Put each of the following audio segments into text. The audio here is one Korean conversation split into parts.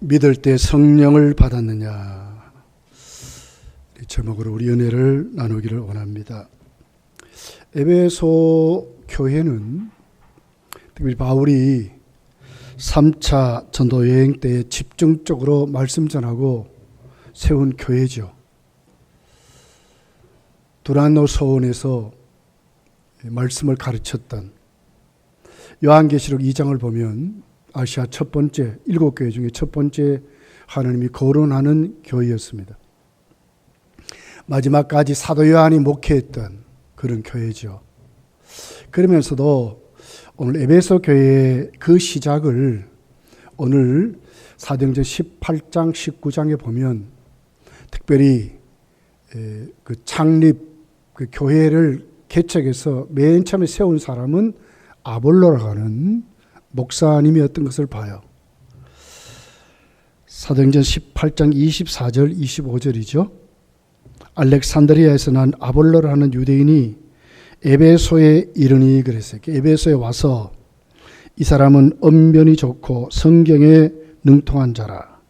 믿을 때 성령을 받았느냐, 이 제목으로 우리 은혜를 나누기를 원합니다. 에베소 교회는 특별히 바울이 3차 전도 여행 때 집중적으로 말씀 전하고 세운 교회죠. 두란노 서원에서 말씀을 가르쳤던, 요한계시록 2장을 보면 아시아 첫 번째, 7교회 중에 첫 번째 하나님이 거론하는 교회였습니다. 마지막까지 사도 요한이 목회했던 그런 교회죠. 그러면서도 오늘 에베소 교회의 그 시작을 오늘 사도행전 18장, 19장에 보면 특별히 그 창립, 그 교회를 개척해서 맨 처음에 세운 사람은 아볼로라고 하는 목사님이었던 것을 봐요. 사도행전 18장 24절, 25절이죠. 알렉산드리아에서 난 아볼로라는 유대인이 에베소에 이르니 그랬어요. 에베소에 와서 이 사람은 언변이 좋고 성경에 능통한 자라.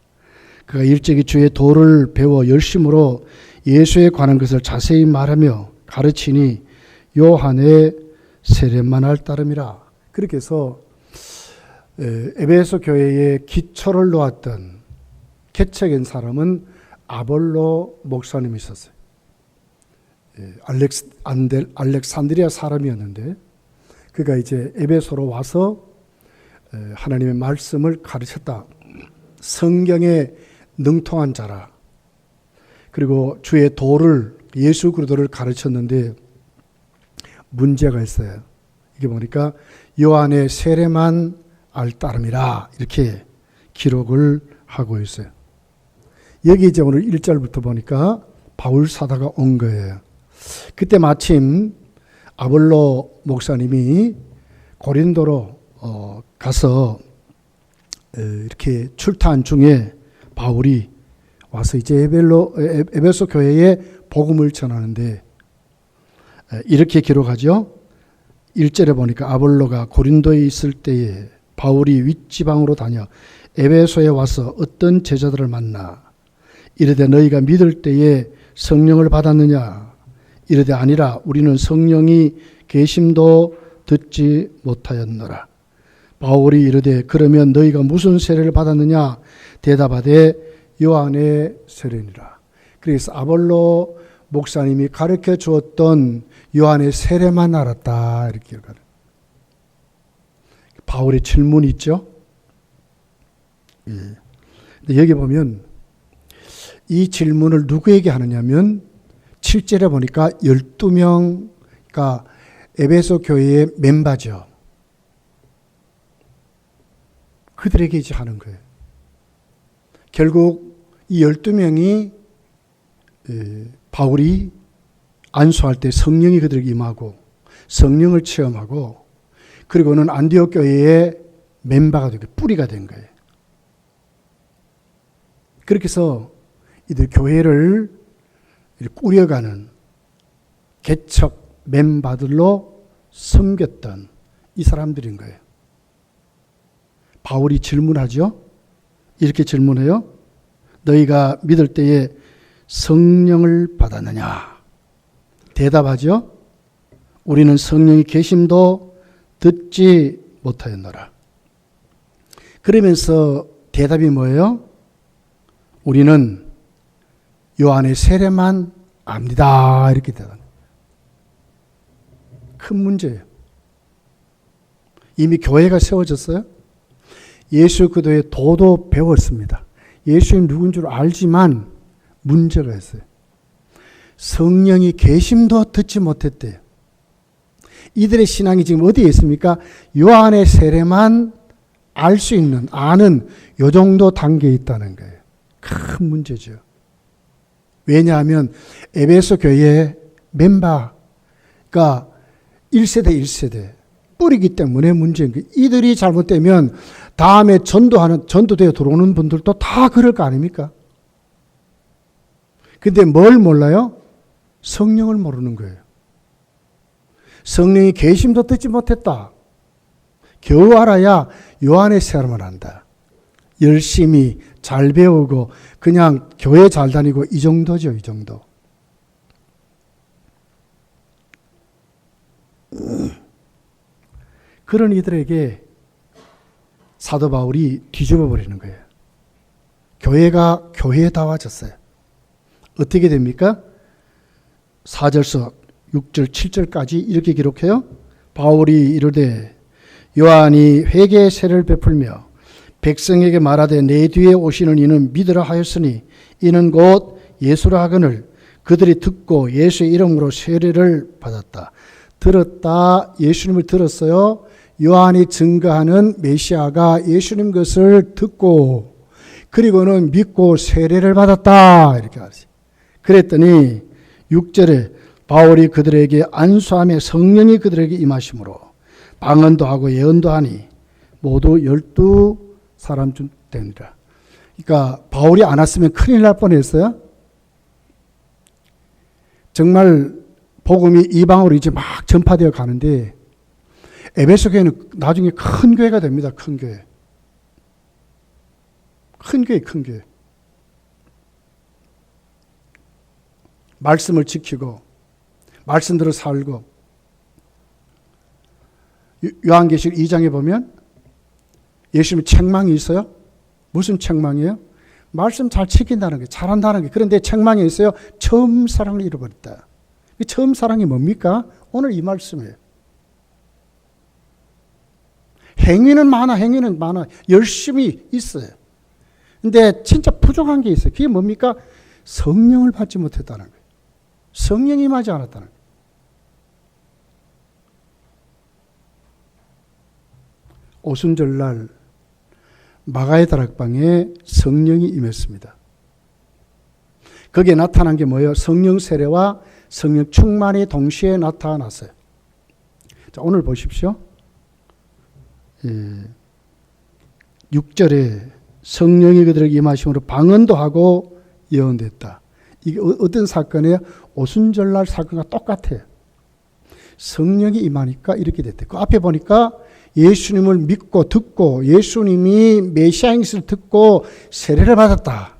그가 일찍이 주의 도를 배워 열심으로 예수에 관한 것을 자세히 말하며 가르치니 요한의 세례만할 따름이라. 그렇게 해서 에베소 교회의 기초를 놓았던 개척한 사람은 아볼로 목사님이 있었어요. 알렉산드리아 사람이었는데 그가 이제 에베소로 와서 하나님의 말씀을 가르쳤다. 성경에 능통한 자라. 그리고 주의 도를, 예수 그리스도를 가르쳤는데 문제가 있어요. 이게 보니까 요한의 세례만 알 따름이라 이렇게 기록을 하고 있어요. 여기 이제 오늘 1절부터 보니까 바울 사도가 온 거예요. 그때 마침 아볼로 목사님이 고린도로 가서 이렇게 출타한 중에 바울이 와서 이제 에베소 교회에 복음을 전하는데 이렇게 기록하죠. 1절에 보니까 아볼로가 고린도에 있을 때에 바울이 윗지방으로 다녀 에베소에 와서 어떤 제자들을 만나 이르되 너희가 믿을 때에 성령을 받았느냐? 이르되 아니라 우리는 성령이 계심도 듣지 못하였노라. 바울이 이르되 그러면 너희가 무슨 세례를 받았느냐? 대답하되 요한의 세례니라. 그래서 아볼로 목사님이 가르쳐 주었던 요한의 세례만 알았다. 이렇게 기록하는. 바울의 질문이 있죠. 근데 여기 보면 이 질문을 누구에게 하느냐면 7절에 보니까 12명, 그러니까 에베소 교회의 멤버죠. 그들에게 이제 하는 거예요. 결국 이 12명이 바울이 안수할 때 성령이 그들에게 임하고 성령을 체험하고 그리고는 안디옥 교회의 멤버가 되고 뿌리가 된 거예요. 그렇게 해서 이들 교회를 꾸려가는 개척 멤버들로 섬겼던 이 사람들인 거예요. 바울이 질문하죠. 이렇게 질문해요. 너희가 믿을 때에 성령을 받았느냐? 대답하죠. 우리는 성령이 계심도 듣지 못하였노라. 그러면서 대답이 뭐예요? 우리는 요한의 세례만 압니다. 이렇게 대답합니다. 큰 문제예요. 이미 교회가 세워졌어요. 예수 그리스도의 도도 배웠습니다. 예수님 누군 줄 알지만 문제가 있어요. 성령이 계심도 듣지 못했대요. 이들의 신앙이 지금 어디에 있습니까? 요한의 세례만 알 수 있는, 아는 요 정도 단계에 있다는 거예요. 큰 문제죠. 왜냐하면 에베소 교회의 멤버가 1세대 1세대 뿌리기 때문에 문제인 거예요. 이들이 잘못되면 다음에 전도되어 들어오는 분들도 다 그럴 거 아닙니까? 근데 뭘 몰라요? 성령을 모르는 거예요. 성령이 계심도 듣지 못했다. 겨우 알아야 요한의 세례만 한다. 열심히 잘 배우고 그냥 교회 잘 다니고 이 정도죠, 이 정도. 그런 이들에게 사도 바울이 뒤집어 버리는 거예요. 교회가 교회다워졌어요. 어떻게 됩니까? 4절서 6절, 7절까지 이렇게 기록해요. 바울이 이르되 요한이 회개의 세례를 베풀며 백성에게 말하되 내 뒤에 오시는 이는 믿으라 하였으니 이는 곧 예수라 하거늘 그들이 듣고 예수의 이름으로 세례를 받았다. 들었다. 예수님을 들었어요. 요한이 증거하는 메시아가 예수님 것을 듣고 그리고는 믿고 세례를 받았다. 이렇게 하지. 그랬더니 6절에 바울이 그들에게 안수하며 성령이 그들에게 임하심으로 방언도 하고 예언도 하니 모두 12사람쯤 되니라. 그러니까 바울이 안 왔으면 큰일 날 뻔했어요. 정말 복음이 이방으로 이제 막 전파되어 가는데 에베소 교회는 나중에 큰 교회가 됩니다. 큰 교회. 큰 교회, 큰 교회. 말씀을 지키고 말씀대로 살고 요한계시록 2장에 보면 예수님 책망이 있어요. 무슨 책망이에요? 말씀 잘 지킨다는 게, 잘한다는 게. 그런데 책망이 있어요. 처음 사랑을 잃어버렸다. 처음 사랑이 뭡니까? 오늘 이 말씀이에요. 행위는 많아. 열심히 있어요. 근데 진짜 부족한 게 있어요. 그게 뭡니까? 성령을 받지 못했다는 거예요. 성령이 임하지 않았다는 거예요. 오순절날 마가의 다락방에 성령이 임했습니다. 거기에 나타난 게 뭐예요? 성령 세례와 성령 충만이 동시에 나타났어요. 자, 오늘 보십시오. 6절에 성령이 그들에게 임하심으로 방언도 하고 예언됐다. 이게 어떤 사건이에요? 오순절날 사건과 똑같아요. 성령이 임하니까 이렇게 됐대. 그 앞에 보니까 예수님을 믿고 듣고 예수님이 메시아인 것을 듣고 세례를 받았다.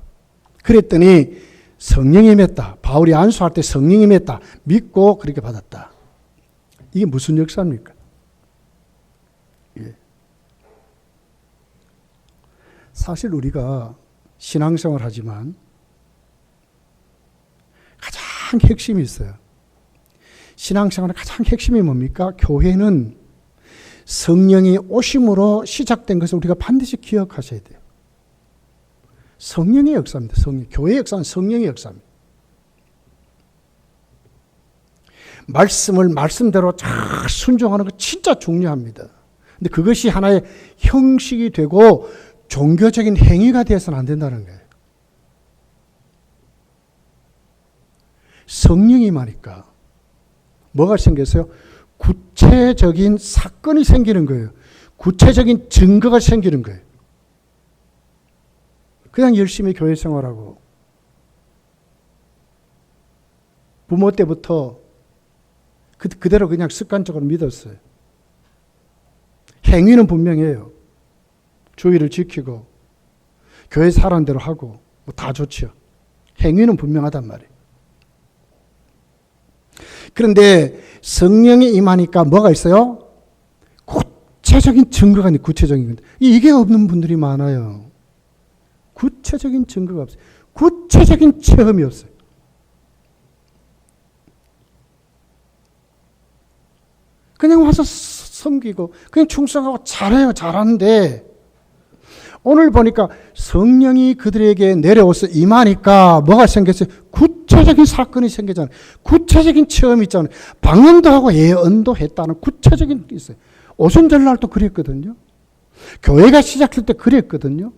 그랬더니 성령이 임했다. 바울이 안수할 때 성령이 임했다. 믿고 그렇게 받았다. 이게 무슨 역사입니까? 예. 사실 우리가 신앙생활 하지만 가장 핵심이 있어요. 신앙생활의 가장 핵심이 뭡니까? 교회는 성령이 오심으로 시작된 것을 우리가 반드시 기억하셔야 돼요. 성령의 역사입니다. 교회의 역사는 성령의 역사입니다. 말씀을 말씀대로 잘 순종하는 거 진짜 중요합니다. 근데 그것이 하나의 형식이 되고 종교적인 행위가 되어서는 안 된다는 거예요. 성령이 임하니까 뭐가 생겼어요? 구체적인 사건이 생기는 거예요. 구체적인 증거가 생기는 거예요. 그냥 열심히 교회 생활하고 부모 때부터 그대로 그냥 습관적으로 믿었어요. 행위는 분명해요. 주의를 지키고 교회 사는 대로 하고 뭐 다 좋죠. 행위는 분명하단 말이에요. 그런데 성령이 임하니까 뭐가 있어요? 구체적인 증거가 있는 구체적인 건데 이게 없는 분들이 많아요. 구체적인 증거가 없어요. 구체적인 체험이 없어요. 그냥 와서 섬기고 그냥 충성하고 잘해요. 잘하는데 오늘 보니까 성령이 그들에게 내려와서 임하니까 뭐가 생겼어요? 구체적인 사건이 생기잖아요. 구체적인 체험이 있잖아요. 방언도 하고 예언도 했다는 구체적인 게 있어요. 오순절날도 그랬거든요. 교회가 시작할 때 그랬거든요.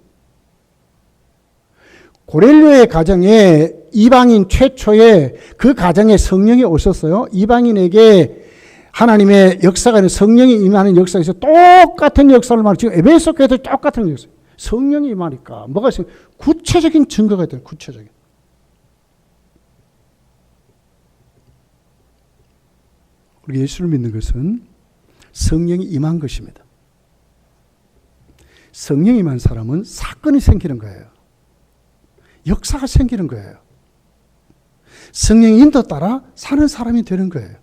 고넬료의 가정에 이방인 최초의 그 가정에 성령이 오셨어요. 이방인에게 하나님의 역사가 있는 성령이 임하는 역사에서 똑같은 역사를 말하고 지금 에베소 교회도 똑같은 역사. 성령이 임하니까 뭐가 있어요? 구체적인 증거가 있다. 구체적인. 우리 예수를 믿는 것은 성령이 임한 것입니다. 성령이 임한 사람은 사건이 생기는 거예요. 역사가 생기는 거예요. 성령의 인도 따라 사는 사람이 되는 거예요.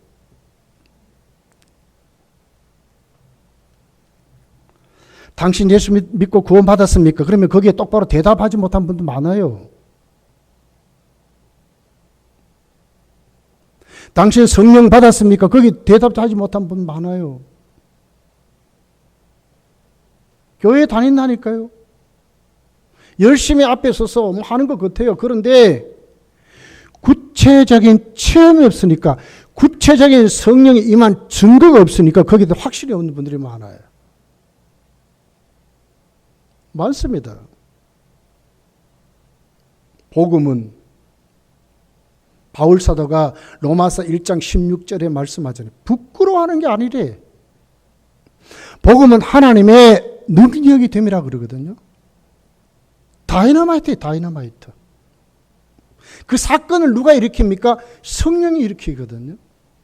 당신 예수 믿고 구원받았습니까? 그러면 거기에 똑바로 대답하지 못한 분도 많아요. 당신 성령 받았습니까? 거기 대답도 하지 못한 분 많아요. 교회 다닌다니까요. 열심히 앞에 서서 뭐 하는 것 같아요. 그런데 구체적인 체험이 없으니까, 구체적인 성령이 임한 증거가 없으니까 거기도 확실히 없는 분들이 많아요. 많습니다. 복음은 바울 사도가 로마서 1장 16절에 말씀하잖아요. 부끄러워하는 게 아니래. 복음은 하나님의 능력이 됨이라 그러거든요. 다이너마이트예요, 다이너마이트. 그 사건을 누가 일으킵니까? 성령이 일으키거든요.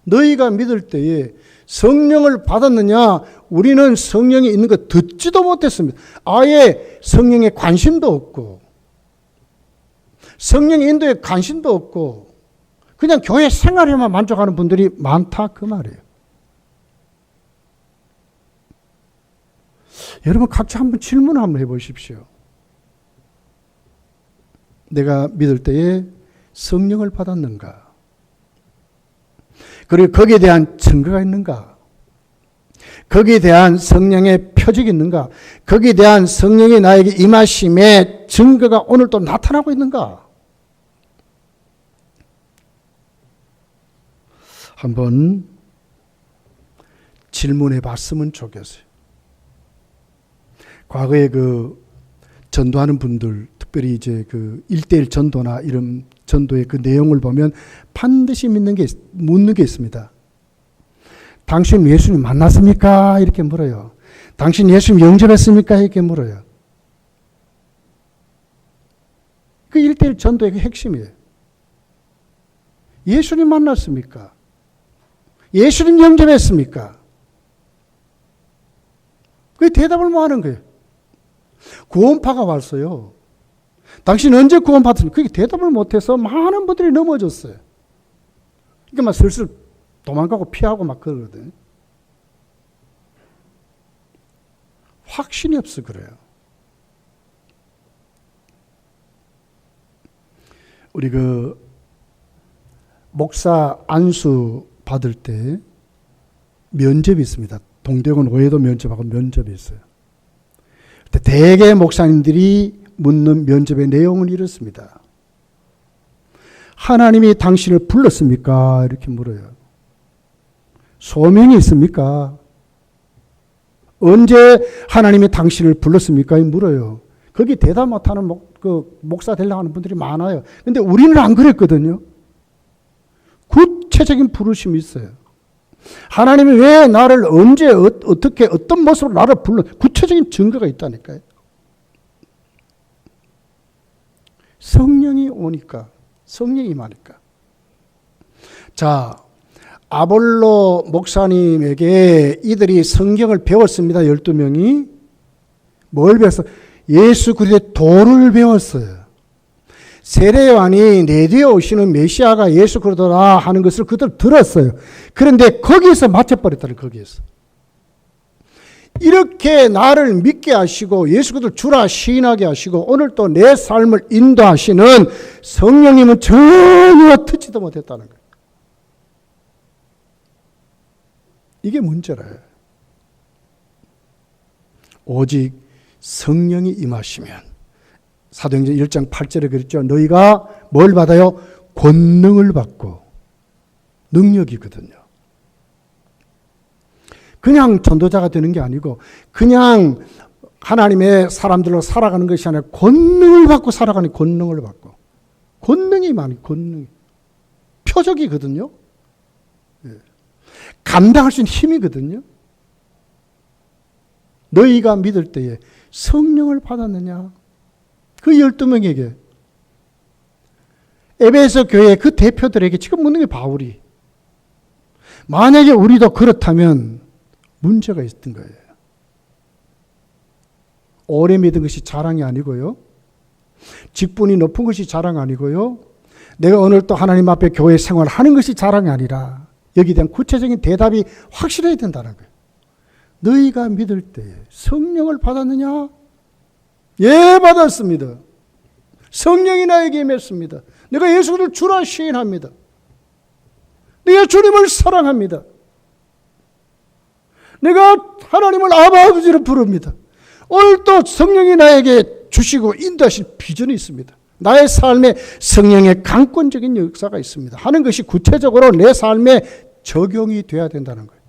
너희가 믿을 때에 성령을 받았느냐? 우리는 성령이 있는 거 듣지도 못했습니다. 아예 성령에 관심도 없고, 성령 인도에 관심도 없고, 그냥 교회 생활에만 만족하는 분들이 많다 그 말이에요. 여러분 각자 한번 질문을 한번 해보십시오. 내가 믿을 때에 성령을 받았는가? 그리고 거기에 대한 증거가 있는가? 거기에 대한 성령의 표적이 있는가? 거기에 대한 성령이 나에게 임하심의 증거가 오늘 또 나타나고 있는가? 한번 질문해 봤으면 좋겠어요. 과거에 그 전도하는 분들, 특별히 이제 그 1:1 전도나 이런 전도의 그 내용을 보면 반드시 묻는 게 있습니다. 당신 예수님 만났습니까? 이렇게 물어요. 당신 예수님 영접했습니까? 이렇게 물어요. 그 1:1 전도의 그 핵심이에요. 예수님 만났습니까? 예수님 영접했습니까? 그 대답을 뭐 하는 거예요? 구원파가 왔어요. 당신 언제 구원받았습니까? 그게 대답을 못해서 많은 분들이 넘어졌어요. 그러니까 막 슬슬 도망가고 피하고 막 그러거든요. 확신이 없어 그래요. 우리 그 목사 안수 받을 때 면접이 있습니다. 동대군 오해도 면접하고 면접이 있어요. 대개 목사님들이 묻는 면접의 내용은 이렇습니다. 하나님이 당신을 불렀습니까? 이렇게 물어요. 소명이 있습니까? 언제 하나님이 당신을 불렀습니까? 물어요. 거기 대답 못하는 목사 되려고 하는 분들이 많아요. 근데 우리는 안 그랬거든요. 구체적인 부르심이 있어요. 하나님이 왜 나를 언제 어떻게 어떤 모습으로 나를 불러 구체적인 증거가 있다니까요. 성령이 오니까, 성령이 임하니까. 자, 아볼로 목사님에게 이들이 성경을 배웠습니다. 12명이. 뭘 배웠어요? 예수 그리스도의 도를 배웠어요. 세례요한이 내 뒤에 오시는 메시아가 예수 그리스도라 하는 것을 그들 들었어요. 그런데 거기에서 맞춰버렸다는 거기에서. 이렇게 나를 믿게 하시고 예수 그리스도를 주라 시인하게 하시고 오늘 또 내 삶을 인도하시는 성령님은 전혀 듣지도 못했다는 거예요. 이게 문제라요. 오직 성령이 임하시면 사도행전 1장 8절에 그랬죠. 너희가 뭘 받아요? 권능을 받고. 능력이거든요. 그냥 전도자가 되는 게 아니고 그냥 하나님의 사람들로 살아가는 것이 아니라 권능을 받고 살아가는 권능을 받고. 권능이 많이 권능. 표적이거든요. 감당할 수 있는 힘이거든요. 너희가 믿을 때에 성령을 받았느냐? 그 12명에게 에베소 교회 그 대표들에게 지금 묻는 게 바울이. 만약에 우리도 그렇다면 문제가 있던 거예요. 오래 믿은 것이 자랑이 아니고요. 직분이 높은 것이 자랑 아니고요. 내가 오늘 또 하나님 앞에 교회 생활하는 것이 자랑이 아니라 여기에 대한 구체적인 대답이 확실해야 된다는 거예요. 너희가 믿을 때 성령을 받았느냐? 예, 받았습니다. 성령이 나에게 임했습니다. 내가 예수를 주라 시인합니다. 내가 주님을 사랑합니다. 내가 하나님을 아버지로 부릅니다. 오늘 또 성령이 나에게 주시고 인도하실 비전이 있습니다. 나의 삶에 성령의 강권적인 역사가 있습니다. 하는 것이 구체적으로 내 삶에 적용이 돼야 된다는 거예요.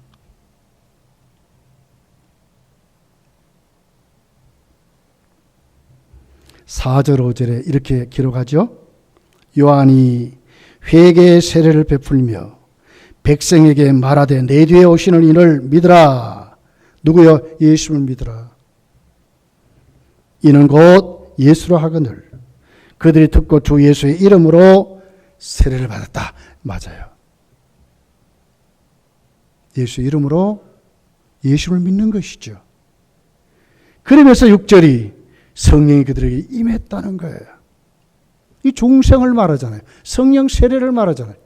(4절) (5절에) 이렇게 기록하죠. 요한이 회개의 세례를 베풀며 백성에게 말하되 내 뒤에 오시는 이를 믿으라. 누구요? 예수를 믿으라. 이는 곧 예수로 하거늘 그들이 듣고 주 예수의 이름으로 세례를 받았다. 맞아요. 예수 이름으로 예수를 믿는 것이죠. 그러면서 6절이 성령이 그들에게 임했다는 거예요. 이 중생을 말하잖아요. 성령 세례를 말하잖아요.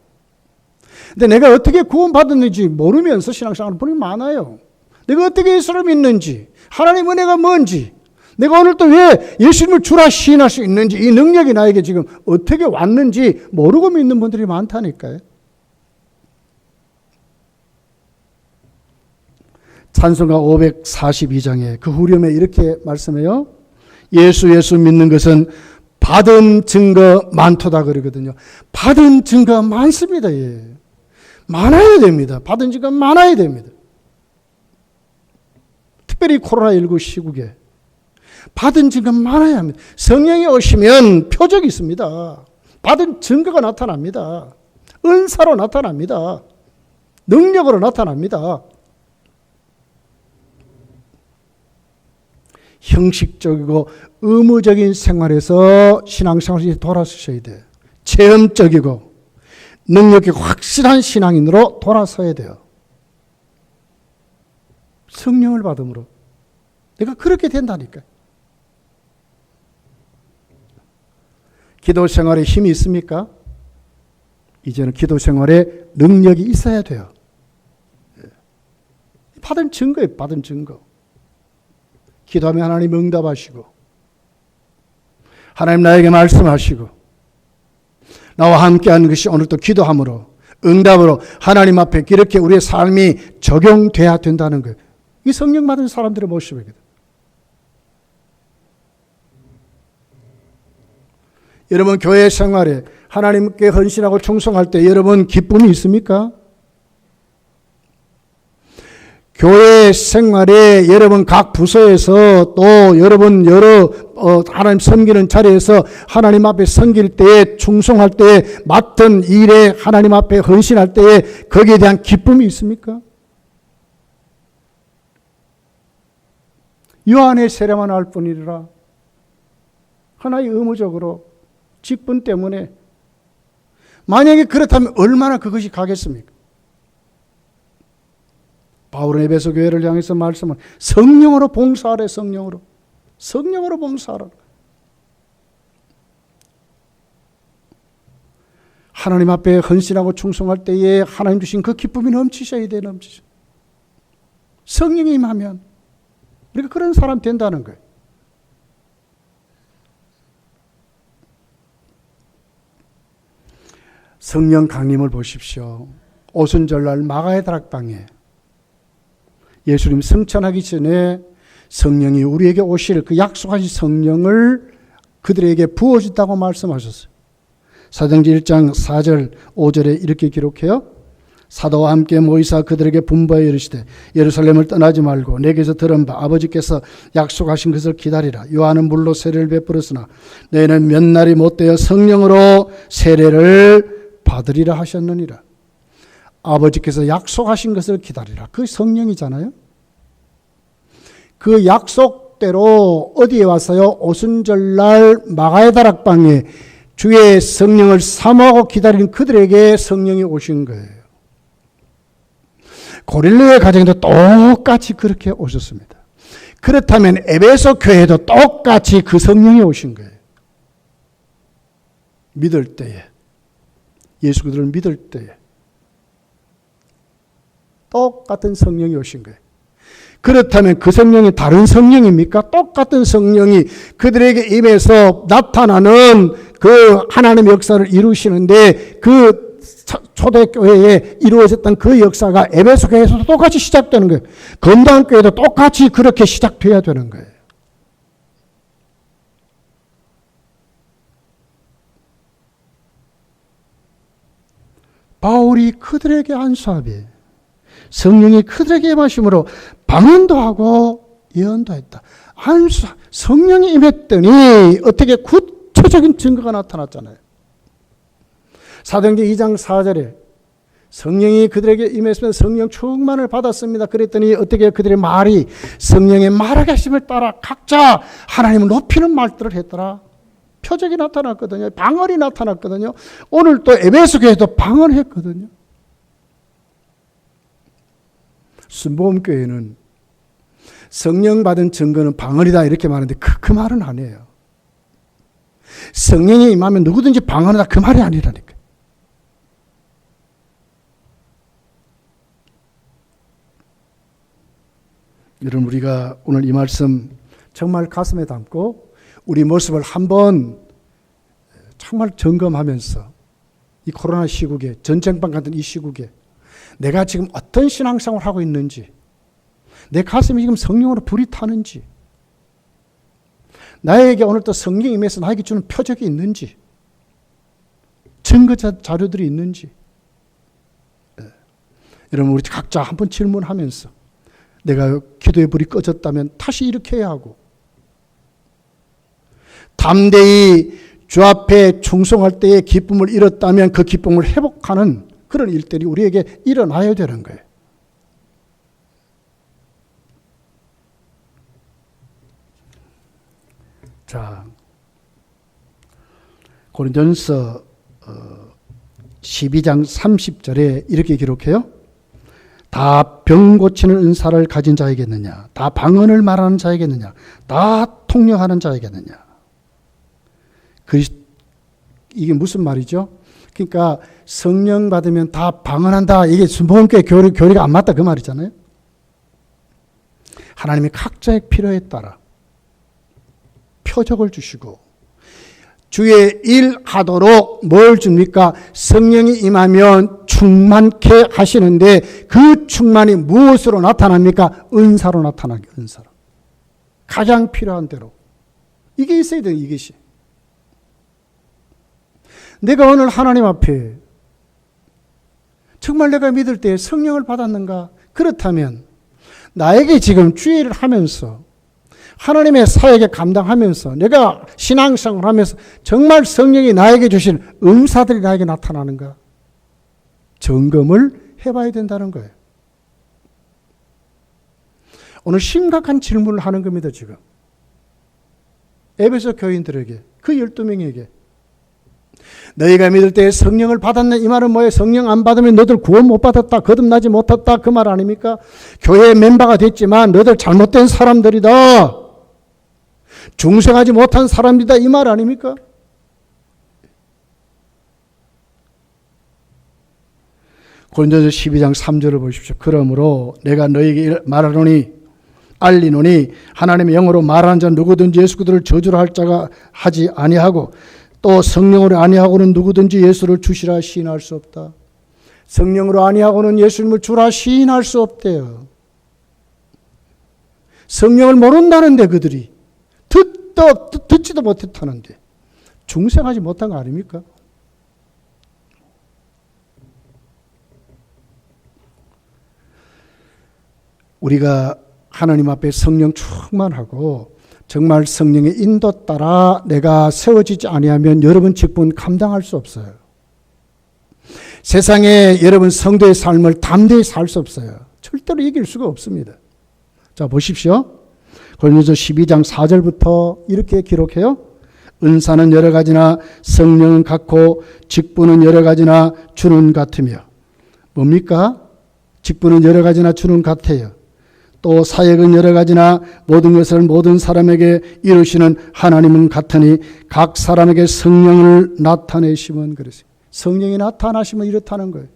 근데 내가 어떻게 구원받았는지 모르면서 신앙생활을 보니 많아요. 내가 어떻게 예수를 믿는지, 하나님 은혜가 뭔지, 내가 오늘 또 왜 예수님을 주라 시인할 수 있는지, 이 능력이 나에게 지금 어떻게 왔는지 모르고 믿는 분들이 많다니까요. 찬송가 542장에 그 후렴에 이렇게 말씀해요. 예수 믿는 것은 받은 증거 많도다 그러거든요. 받은 증거 많습니다. 예. 많아야 됩니다. 받은 증거 많아야 됩니다. 특별히 코로나19 시국에 받은 증거 많아야 합니다. 성령이 오시면 표적이 있습니다. 받은 증거가 나타납니다. 은사로 나타납니다. 능력으로 나타납니다. 형식적이고 의무적인 생활에서 신앙생활이 돌아서셔야 돼요. 체험적이고 능력이 확실한 신앙인으로 돌아서야 돼요. 성령을 받음으로 내가 그렇게 된다니까요. 기도 생활에 힘이 있습니까? 이제는 기도 생활에 능력이 있어야 돼요. 받은 증거예요. 받은 증거. 기도하면 하나님 응답하시고 하나님 나에게 말씀하시고 나와 함께하는 것이 오늘 또 기도함으로 응답으로 하나님 앞에 이렇게 우리의 삶이 적용돼야 된다는 거예요. 이 성령 받은 사람들의 모습이거든. 여러분 교회 생활에 하나님께 헌신하고 충성할 때 여러분 기쁨이 있습니까? 교회 생활에 여러분 각 부서에서 또 여러분 여러 하나님 섬기는 자리에서 하나님 앞에 섬길 때에 충성할 때에 맡은 일에 하나님 앞에 헌신할 때에 거기에 대한 기쁨이 있습니까? 요한의 세례만 할 뿐이라 하나의 의무적으로 직분 때문에 만약에 그렇다면 얼마나 그것이 가겠습니까? 바울은 에베소 교회를 향해서 말씀은 성령으로 봉사하래. 성령으로 봉사하라. 하나님 앞에 헌신하고 충성할 때에 하나님 주신 그 기쁨이 넘치셔야 돼. 성령이 임하면 우리가 그런 사람 된다는 거예요. 성령 강림을 보십시오. 오순절날 마가의 다락방에 예수님 승천하기 전에 성령이 우리에게 오실 그 약속하신 성령을 그들에게 부어준다고 말씀하셨어요. 사도행전 1장 4절 5절에 이렇게 기록해요. 사도와 함께 모이사 그들에게 분부하여 이르시되 예루살렘을 떠나지 말고 내게서 들은 바 아버지께서 약속하신 것을 기다리라. 요한은 물로 세례를 베풀었으나 너희는 몇 날이 못되어 성령으로 세례를 받으리라 하셨느니라. 아버지께서 약속하신 것을 기다리라. 그 성령이잖아요. 그 약속대로 어디에 와서요? 오순절날 마가의 다락방에 주의 성령을 사모하고 기다리는 그들에게 성령이 오신 거예요. 고릴로의 가정에도 똑같이 그렇게 오셨습니다. 그렇다면 에베소 교회도 똑같이 그 성령이 오신 거예요. 믿을 때에, 예수 그리스도를 믿을 때에 똑같은 성령이 오신 거예요. 그렇다면 그 성령이 다른 성령입니까? 똑같은 성령이 그들에게 임해서 나타나는 그 하나님의 역사를 이루시는데 그 초대교회에 이루어졌던 그 역사가 에베소 교회에서도 똑같이 시작되는 거예요. 건강 교회도 똑같이 그렇게 시작돼야 되는 거예요. 바울이 그들에게 안수하되 성령이 그들에게 임하심으로 방언도 하고 예언도 했다. 안수, 성령이 임했더니 어떻게 구체적인 증거가 나타났잖아요. 사도행전 2장 4절에 성령이 그들에게 임했으면 성령 충만을 받았습니다. 그랬더니 어떻게 그들의 말이 성령의 말하게 하심을 따라 각자 하나님을 높이는 말들을 했더라. 표적이 나타났거든요. 방언이 나타났거든요. 오늘 또 에베소 교회도 방언했거든요. 순복음교회는 성령 받은 증거는 방언이다 이렇게 말하는데 그 말은 아니에요. 성령이 임하면 누구든지 방언이다 그 말이 아니라니까. 여러분 우리가 오늘 이 말씀 정말 가슴에 담고 우리 모습을 한번 정말 점검하면서 이 코로나 시국에 전쟁방 같은 이 시국에 내가 지금 어떤 신앙생활을 하고 있는지 내 가슴이 지금 성령으로 불이 타는지 나에게 오늘 또 성령이 임해서 나에게 주는 표적이 있는지 증거 자료들이 있는지 여러분 우리 각자 한번 질문하면서 내가 기도의 불이 꺼졌다면 다시 일으켜야 하고 담대히 주 앞에 충성할 때의 기쁨을 잃었다면 그 기쁨을 회복하는 그런 일들이 우리에게 일어나야 되는 거예요. 자, 고린도전서 12장 30절에 이렇게 기록해요. 다 병 고치는 은사를 가진 자이겠느냐? 다 방언을 말하는 자이겠느냐? 다 통역하는 자이겠느냐? 이게 무슨 말이죠? 그러니까 성령 받으면 다 방언한다. 이게 순복음교회 교리가 안 맞다 그 말이잖아요. 하나님이 각자의 필요에 따라 표적을 주시고 주의 일 하도록 뭘 줍니까? 성령이 임하면 충만케 하시는데 그 충만이 무엇으로 나타납니까? 은사로 나타나게, 은사로. 가장 필요한 대로. 이게 있어야 돼요, 이것이. 내가 오늘 하나님 앞에 정말 내가 믿을 때 성령을 받았는가? 그렇다면 나에게 지금 주의 일을 하면서 하나님의 사역에 감당하면서 내가 신앙생활을 하면서 정말 성령이 나에게 주신 은사들이 나에게 나타나는가? 점검을 해봐야 된다는 거예요. 오늘 심각한 질문을 하는 겁니다, 지금. 에베소 교인들에게, 그 12명에게. 너희가 믿을 때 성령을 받았네. 이 말은 뭐예요? 성령 안 받으면 너들 구원 못 받았다. 거듭나지 못했다. 그 말 아닙니까? 교회의 멤버가 됐지만 너희들 잘못된 사람들이다. 중생하지 못한 사람이다. 이 말 아닙니까? 고린도전서 12장 3절을 보십시오. 그러므로 내가 너희에게 말하노니 알리노니 하나님의 영으로 말하는 자 누구든지 예수 그리스도를 저주를 할 자가 하지 아니하고 또 성령으로 아니하고는 누구든지 예수를 주시라 시인할 수 없다. 성령으로 아니하고는 예수님을 주라 시인할 수 없대요. 성령을 모른다는데 그들이 듣지도 못했다는데 중생하지 못한 거 아닙니까? 우리가 하나님 앞에 성령 충만하고 정말 성령의 인도 따라 내가 세워지지 아니하면 여러분 직분 감당할 수 없어요. 세상에 여러분 성도의 삶을 담대히 살 수 없어요. 절대로 이길 수가 없습니다. 자, 보십시오. 고린도전서 12장 4절부터 이렇게 기록해요. 은사는 여러 가지나 성령은 같고 직분은 여러 가지나 주는 같으며. 뭡니까? 직분은 여러 가지나 주는 같아요. 또 사역은 여러 가지나 모든 것을 모든 사람에게 이루시는 하나님은 같으니 각 사람에게 성령을 나타내시면 그러세요. 성령이 나타나시면 이렇다는 거예요.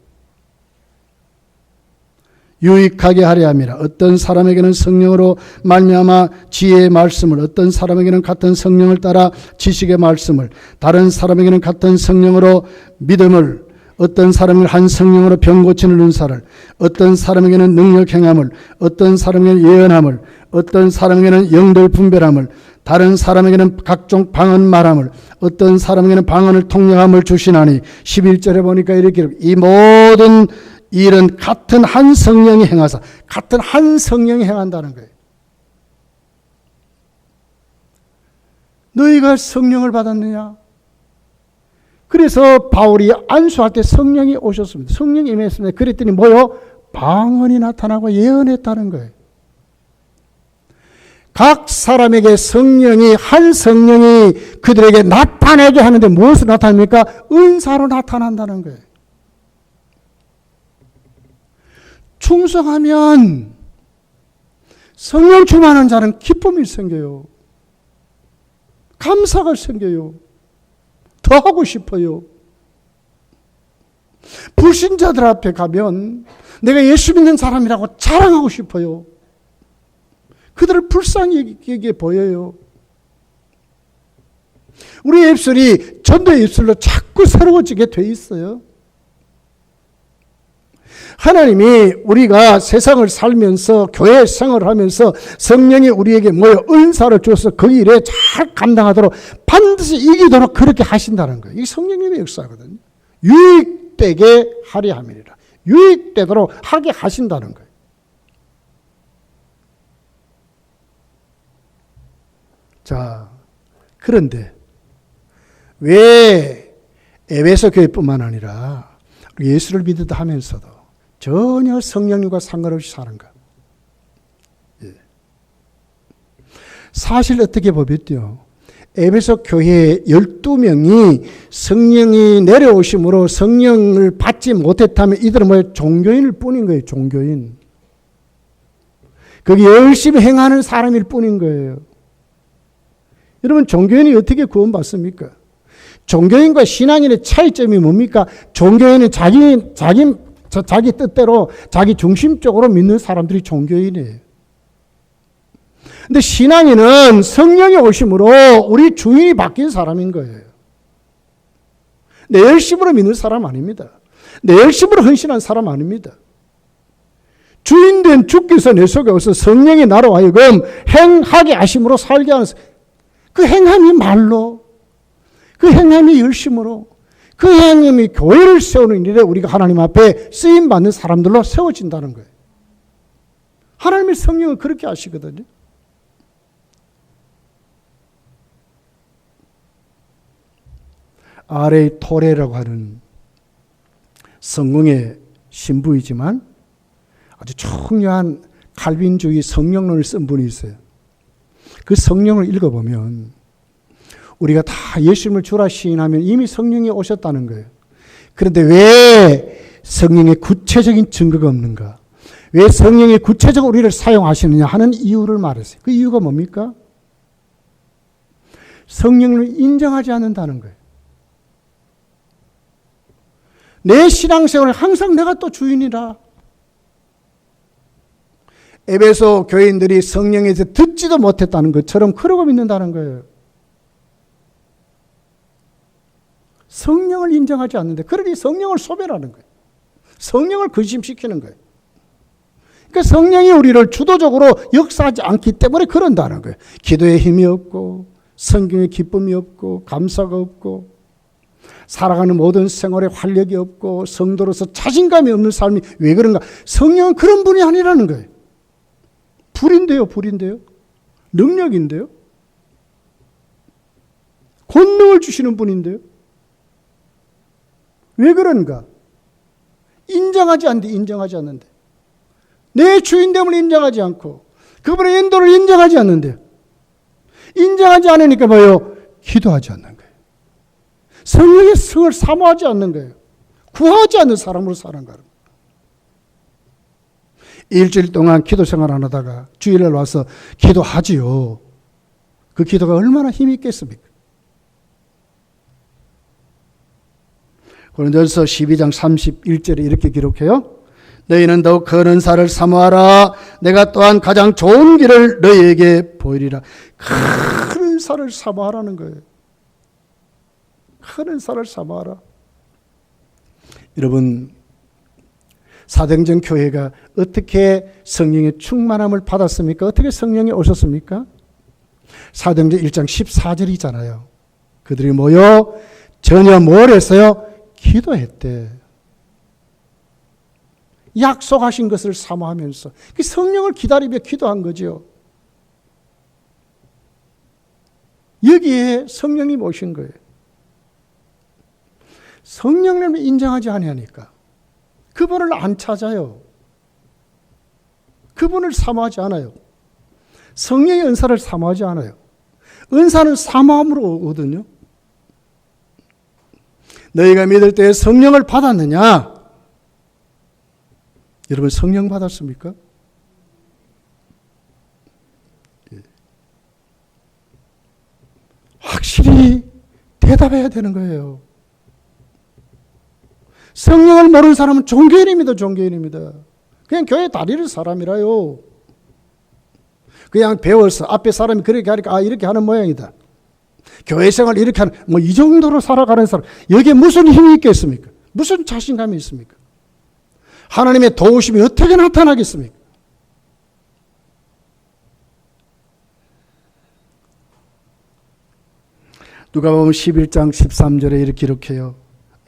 유익하게 하려 함이라. 어떤 사람에게는 성령으로 말미암아 지혜의 말씀을, 어떤 사람에게는 같은 성령을 따라 지식의 말씀을, 다른 사람에게는 같은 성령으로 믿음을, 어떤 사람은 한 성령으로 병 고치는 은사를, 어떤 사람에게는 능력 행함을, 어떤 사람에게는 예언함을, 어떤 사람에게는 영들 분별함을, 다른 사람에게는 각종 방언 말함을, 어떤 사람에게는 방언을 통역함을 주시나니 11절에 보니까 이렇게 이 모든 일은 같은 한 성령이 행하사, 같은 한 성령이 행한다는 거예요. 너희가 성령을 받았느냐? 그래서 바울이 안수할 때 성령이 오셨습니다. 성령이 임했습니다. 그랬더니 뭐요? 방언이 나타나고 예언했다는 거예요. 각 사람에게 성령이, 한 성령이 그들에게 나타내게 하는데 무엇으로 나타납니까? 은사로 나타난다는 거예요. 충성하면 성령 충만한 자는 기쁨이 생겨요. 감사가 생겨요. 더 하고 싶어요. 불신자들 앞에 가면 내가 예수 믿는 사람이라고 자랑하고 싶어요. 그들을 불쌍히 여기게 보여요. 우리의 입술이 전도의 입술로 자꾸 새로워지게 돼 있어요. 하나님이 우리가 세상을 살면서 교회 생활을 하면서 성령이 우리에게 은사를 주어서 그 일에 잘 감당하도록 반드시 이기도록 그렇게 하신다는 거예요. 이게 성령님의 역사거든요. 유익되게 하려 함이니라. 유익되도록 하게 하신다는 거예요. 자, 그런데 왜 에베소 교회뿐만 아니라 예수를 믿는다 하면서도 전혀 성령님과 상관없이 사는가? 예. 사실 어떻게 보면요, 에베소 교회에 12명이 성령이 내려오심으로 성령을 받지 못했다면 이들은 종교인일 뿐인 거예요. 종교인. 거기 열심히 행하는 사람일 뿐인 거예요. 여러분, 종교인이 어떻게 구원받습니까? 종교인과 신앙인의 차이점이 뭡니까? 종교인은 자기 뜻대로 자기 중심적으로 믿는 사람들이 종교인이에요. 근데 신앙인은 성령이 오심으로 우리 주인이 바뀐 사람인 거예요. 내 열심으로 믿는 사람 아닙니다. 내 열심으로 헌신한 사람 아닙니다. 주인된 주께서 내 속에 와서 성령이 나로 하여금 행하게 하심으로 살게 하는, 그 행함이 말로, 그 행함이 열심으로, 그 행함이 교회를 세우는 일에 우리가 하나님 앞에 쓰임받는 사람들로 세워진다는 거예요. 하나님의 성령은 그렇게 하시거든요. R.A. 토레라고 하는 성공의 신부이지만 아주 청량한 칼빈주의 성령론을 쓴 분이 있어요. 그 성령을 읽어보면 우리가 다 예수님을 주라 시인하면 이미 성령이 오셨다는 거예요. 그런데 왜 성령의 구체적인 증거가 없는가? 왜 성령이 구체적으로 우리를 사용하시느냐 하는 이유를 말했어요. 그 이유가 뭡니까? 성령을 인정하지 않는다는 거예요. 내 신앙생활을 항상 내가 또 주인이라. 에베소 교인들이 성령에서 듣지도 못했다는 것처럼 그러고 믿는다는 거예요. 성령을 인정하지 않는데, 그러니 성령을 소멸하는 거예요. 성령을 근심시키는 거예요. 그러니까 성령이 우리를 주도적으로 역사하지 않기 때문에 그런다는 거예요. 기도에 힘이 없고, 성경에 기쁨이 없고, 감사가 없고, 살아가는 모든 생활에 활력이 없고, 성도로서 자신감이 없는 삶이 왜 그런가? 성령은 그런 분이 아니라는 거예요. 불인데요, 불인데요. 능력인데요. 권능을 주시는 분인데요. 왜 그런가? 인정하지 않는데. 내 주인됨을 인정하지 않고, 그분의 인도를 인정하지 않는데. 인정하지 않으니까 뭐예요? 기도하지 않는 거예요. 성령의 성을 사모하지 않는 거예요. 구하지 않는 사람으로 사는 거예요. 일주일 동안 기도 생활 안 하다가 주일날 와서 기도하지요. 그 기도가 얼마나 힘이 있겠습니까? 고린도전서 12장 31절에 이렇게 기록해요. 너희는 더욱 그 은사를 사모하라. 내가 또한 가장 좋은 길을 너희에게 보이리라. 큰 은사를 사모하라는 거예요. 큰 은사를 사모하라. 여러분, 사도행전 교회가 어떻게 성령의 충만함을 받았습니까? 어떻게 성령이 오셨습니까? 사도행전 1장 14절이잖아요. 그들이 모여 전혀 뭘 했어요? 기도했대. 약속하신 것을 사모하면서 그 성령을 기다리며 기도한 거죠. 여기에 성령님 오신 거예요. 성령님을 인정하지 아니하니까 그분을 안 찾아요. 그분을 사모하지 않아요. 성령의 은사를 사모하지 않아요. 은사는 사모함으로 오거든요. 너희가 믿을 때 성령을 받았느냐? 여러분, 성령 받았습니까? 확실히 대답해야 되는 거예요. 성령을 모르는 사람은 종교인입니다. 종교인입니다. 그냥 교회 다니는 사람이라요. 그냥 배워서 앞에 사람이 그렇게 하니까 이렇게 하는 모양이다. 교회 생활 이렇게 하는, 이 정도로 살아가는 사람, 여기에 무슨 힘이 있겠습니까? 무슨 자신감이 있습니까? 하나님의 도우심이 어떻게 나타나겠습니까? 누가복음 11장 13절에 이렇게 기록해요.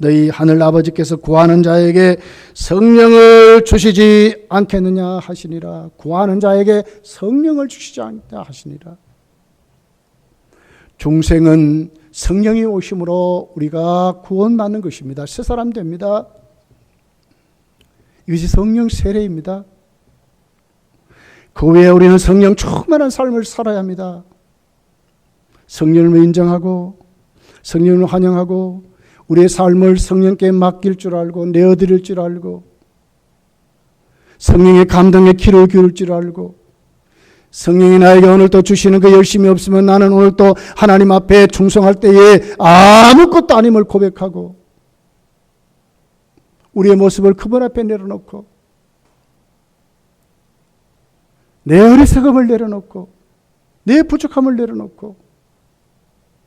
너희 하늘 아버지께서 구하는 자에게 성령을 주시지 않겠느냐 하시니라. 구하는 자에게 성령을 주시지 않겠느냐 하시니라. 중생은 성령이 오심으로 우리가 구원받는 것입니다. 새 사람 됩니다. 이것이 성령 세례입니다. 그 외에 우리는 성령 충만한 삶을 살아야 합니다. 성령을 인정하고 성령을 환영하고 우리의 삶을 성령께 맡길 줄 알고 내어드릴 줄 알고 성령의 감동에 귀를 기울일 줄 알고 성령이 나에게 오늘 또 주시는 그 열심이 없으면 나는 오늘 또 하나님 앞에 충성할 때에 아무것도 아님을 고백하고 우리의 모습을 그분 앞에 내려놓고 내 어리석음을 내려놓고 내 부족함을 내려놓고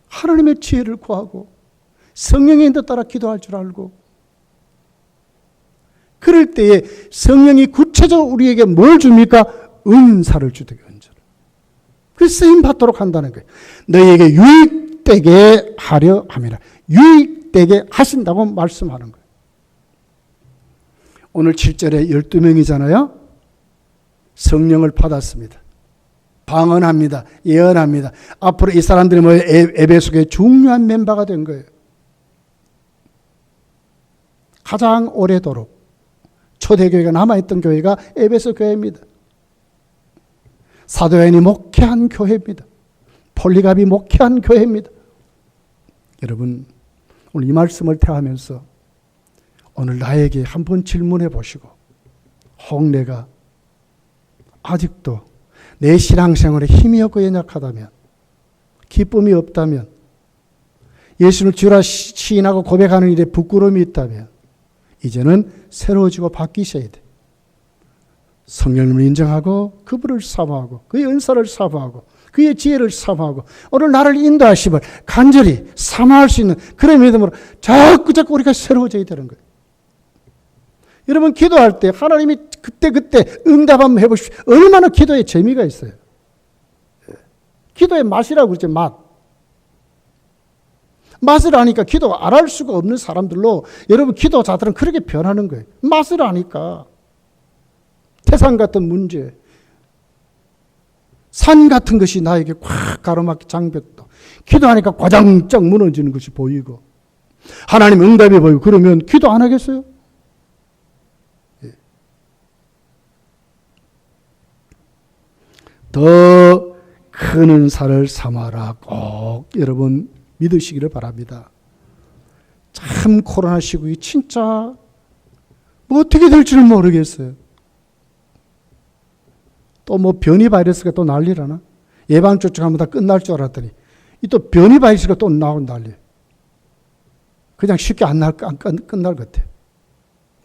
하나님의 지혜를 구하고 성령의 인도 따라 기도할 줄 알고 그럴 때에 성령이 구체적으로 우리에게 뭘 줍니까? 은사를 주되게 은사를. 그 쓰임 받도록 한다는 거예요. 너희에게 유익되게 하려 함이라. 유익되게 하신다고 말씀하는 거예요. 오늘 7절에 12명이잖아요. 성령을 받았습니다. 방언합니다. 예언합니다. 앞으로 이 사람들이 모여 에베소교의 중요한 멤버가 된 거예요. 가장 오래도록 초대교회가 남아있던 교회가 에베소 교회입니다. 사도 요한이 목회한 교회입니다. 폴리갑이 목회한 교회입니다. 여러분, 오늘 이 말씀을 대하면서 오늘 나에게 한번 질문해 보시고 혹 내가 아직도 내 신앙생활에 힘이 없고 연약하다면 기쁨이 없다면 예수를 주라 시인하고 고백하는 일에 부끄러움이 있다면 이제는 새로워지고 바뀌셔야 돼. 성령님을 인정하고 그분을 사모하고 그의 은사를 사모하고 그의 지혜를 사모하고 오늘 나를 인도하심을 간절히 사모할 수 있는 그런 믿음으로 자꾸 우리가 새로워져야 되는 거예요. 여러분 기도할 때 하나님이 그때 응답 한번 해보십시오. 얼마나 기도에 재미가 있어요. 기도의 맛이라고 그러죠. 맛을 아니까 기도 안 할 수가 없는 사람들로 여러분 기도자들은 그렇게 변하는 거예요. 맛을 아니까. 태산 같은 문제, 산 같은 것이 나에게 꽉 가로막힌 장벽도 기도하니까 과장짝 무너지는 것이 보이고 하나님 응답이 보이고 그러면 기도 안 하겠어요? 더 큰 은사를 삼아라. 꼭 여러분 믿으시기를 바랍니다. 참 코로나 시국이 진짜 뭐 어떻게 될지는 모르겠어요. 또 뭐 변이 바이러스가 또 난리라나? 예방접종하면 다 끝날 줄 알았더니 이 또 변이 바이러스가 또 나온 난리. 그냥 쉽게 안 끝날 것 같아.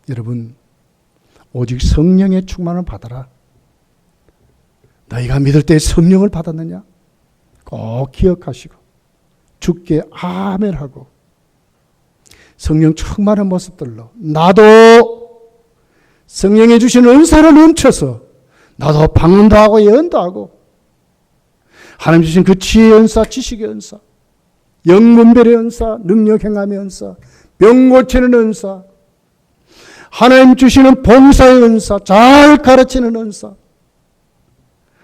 여러분, 오직 성령의 충만을 받아라. 너희가 믿을 때 성령을 받았느냐? 꼭 기억하시고 주께 아멘하고 성령 충만한 모습들로 나도 성령이 주신 은사를 넘쳐서 나도 방언도 하고 예언도 하고 하나님 주신 그 지혜의 은사, 지식의 은사, 영문별의 은사, 능력 행함의 은사, 병 고치는 은사, 하나님 주시는 봉사의 은사, 잘 가르치는 은사,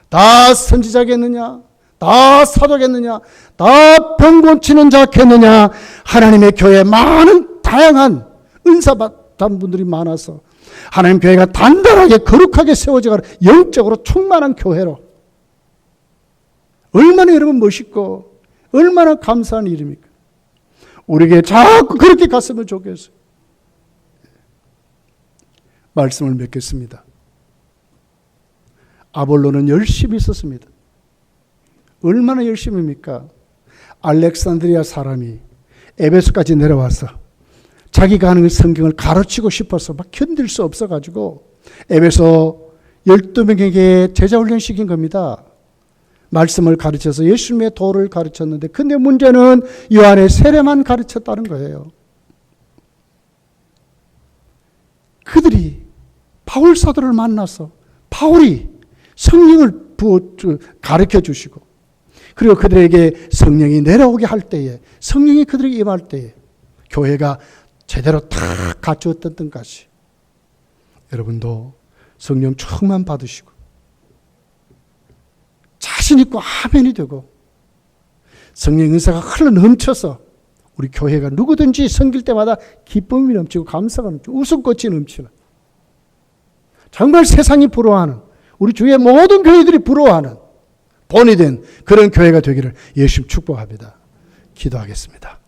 다 선지자겠느냐? 다 사도겠느냐? 다 병 고치는 자겠느냐? 하나님의 교회에 많은 다양한 은사 받은 분들이 많아서 하나님 교회가 단단하게 거룩하게 세워져가는 영적으로 충만한 교회로 얼마나 여러분 멋있고 얼마나 감사한 일입니까? 우리에게 자꾸 그렇게 갔으면 좋겠어요. 말씀을 맺겠습니다. 아볼로는 열심히 있었습니다. 얼마나 열심입니까? 알렉산드리아 사람이 에베소까지 내려와서 자기가 하는 성경을 가르치고 싶어서 막 견딜 수 없어가지고 에베소 12명에게 제자훈련 시킨 겁니다. 말씀을 가르쳐서 예수님의 도를 가르쳤는데 근데 문제는 요한의 세례만 가르쳤다는 거예요. 그들이 바울 사도를 만나서 바울이 성령을 가르쳐 주시고 그리고 그들에게 성령이 내려오게 할 때에 성령이 그들에게 임할 때에 교회가 제대로 다 갖추었던 것이 여러분도 성령 충만 받으시고 자신 있고 아멘이 되고 성령 은사가 흘러 넘쳐서 우리 교회가 누구든지 섬길 때마다 기쁨이 넘치고 감사가 넘치고 웃음꽃이 넘치는 정말 세상이 부러워하는 우리 주위의 모든 교회들이 부러워하는 본이 된 그런 교회가 되기를 예수님 축복합니다. 기도하겠습니다.